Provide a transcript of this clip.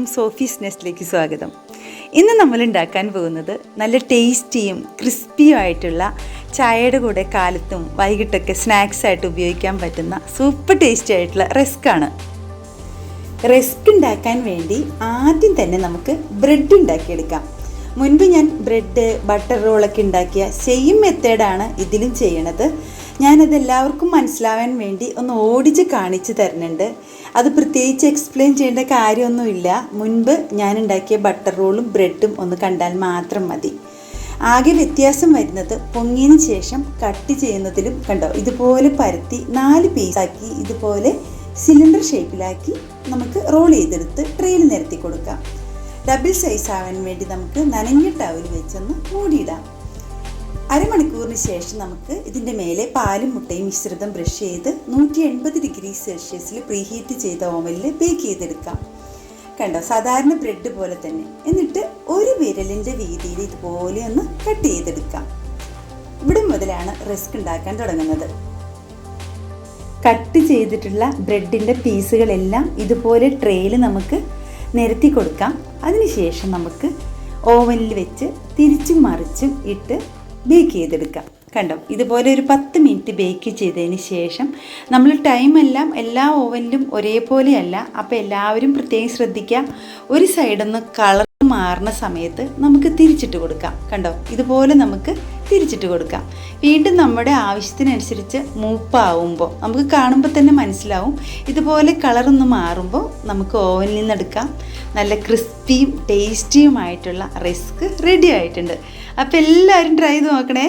എല്ലാവർക്കും സോഫീസ് നെസ്റ്റിലേക്ക് സ്വാഗതം. ഇന്ന് നമ്മൾ ഉണ്ടാക്കാൻ പോകുന്നത് നല്ല ടേസ്റ്റിയും ക്രിസ്പിയും ആയിട്ടുള്ള ചായയുടെ കൂടെ കാലത്തും വൈകിട്ടൊക്കെ സ്നാക്സ് ആയിട്ട് ഉപയോഗിക്കാൻ പറ്റുന്ന സൂപ്പർ ടേസ്റ്റി ആയിട്ടുള്ള റസ്ക്കാണ്. റസ്ക് ഉണ്ടാക്കാൻ വേണ്ടി ആദ്യം തന്നെ നമുക്ക് ബ്രെഡ് ഉണ്ടാക്കിയെടുക്കാം. മുൻപ് ഞാൻ ബ്രെഡ് ബട്ടർ റോളൊക്കെ ഉണ്ടാക്കിയ സെയിം മെത്തേഡാണ് ഇതിലും ചെയ്യണത്. ഞാനത് എല്ലാവർക്കും മനസ്സിലാവാൻ വേണ്ടി ഒന്ന് ഓടിച്ച് കാണിച്ചു തരുന്നുണ്ട്. അത് പ്രത്യേകിച്ച് എക്സ്പ്ലെയിൻ ചെയ്യേണ്ട കാര്യമൊന്നുമില്ല. മുൻപ് ഞാൻ ഉണ്ടാക്കിയ ബട്ടർ റോളും ബ്രെഡും ഒന്ന് കണ്ടാൽ മാത്രം മതി. ആകെ വ്യത്യാസം വരുന്നത് പൊങ്ങിയതിന് ശേഷം കട്ട് ചെയ്യുന്നതിലും കണ്ടോ, ഇതുപോലെ പരത്തി 4 പീസാക്കി ഇതുപോലെ സിലിണ്ടർ ഷേപ്പിലാക്കി നമുക്ക് റോൾ ചെയ്തെടുത്ത് ട്രെയിൽ നിരത്തി കൊടുക്കാം. ഡബിൾ സൈസ് ആവാൻ വേണ്ടി നമുക്ക് നനഞ്ഞ ടവൽ വെച്ചൊന്ന് മൂടിയിടാം. അരമണിക്കൂറിന് ശേഷം നമുക്ക് ഇതിൻ്റെ മേലെ പാലും മുട്ടയും മിശ്രിതം ബ്രഷ് ചെയ്ത് 180 ഡിഗ്രി സെൽഷ്യസിൽ പ്രീഹീറ്റ് ചെയ്ത ഓവനിൽ ബേക്ക് ചെയ്തെടുക്കാം. കണ്ടോ, സാധാരണ ബ്രെഡ് പോലെ തന്നെ. എന്നിട്ട് ഒരു വിരലിൻ്റെ വീതിയിൽ ഇതുപോലെ ഒന്ന് കട്ട് ചെയ്തെടുക്കാം. ഇവിടെ മുതലാണ് റസ്ക് ഉണ്ടാക്കാൻ തുടങ്ങുന്നത്. കട്ട് ചെയ്തിട്ടുള്ള ബ്രെഡിൻ്റെ പീസുകളെല്ലാം ഇതുപോലെ ട്രേയിൽ നമുക്ക് നിരത്തി കൊടുക്കാം. അതിനുശേഷം നമുക്ക് ഓവനിൽ വെച്ച് തിരിച്ചും മറിച്ചും ഇട്ട് ബേക്ക് ചെയ്തെടുക്കാം. കണ്ടോ, ഇതുപോലെ ഒരു 10 മിനിറ്റ് ബേക്ക് ചെയ്തതിന് ശേഷം നമ്മൾ ടൈമെല്ലാം എല്ലാ ഓവനിലും ഒരേപോലെയല്ല. അപ്പോൾ എല്ലാവരും പ്രത്യേകം ശ്രദ്ധിക്കുക. ഒരു സൈഡൊന്ന് കളർ മാറുന്ന സമയത്ത് നമുക്ക് തിരിച്ചിട്ട് കൊടുക്കാം. കണ്ടോ, ഇതുപോലെ നമുക്ക് തിരിച്ചിട്ട് കൊടുക്കാം. വീണ്ടും നമ്മുടെ ആവശ്യത്തിനനുസരിച്ച് മൂപ്പാവുമ്പോൾ നമുക്ക് കാണുമ്പോൾ തന്നെ മനസ്സിലാവും. ഇതുപോലെ കളറൊന്ന് മാറുമ്പോൾ നമുക്ക് ഓവനിൽ നിന്ന് എടുക്കാം. നല്ല ക്രിസ്പിയും ടേസ്റ്റിയുമായിട്ടുള്ള റസ്ക് റെഡി ആയിട്ടുണ്ട്. അപ്പോൾ എല്ലാവരും ട്രൈ ചെയ്ത് നോക്കണേ.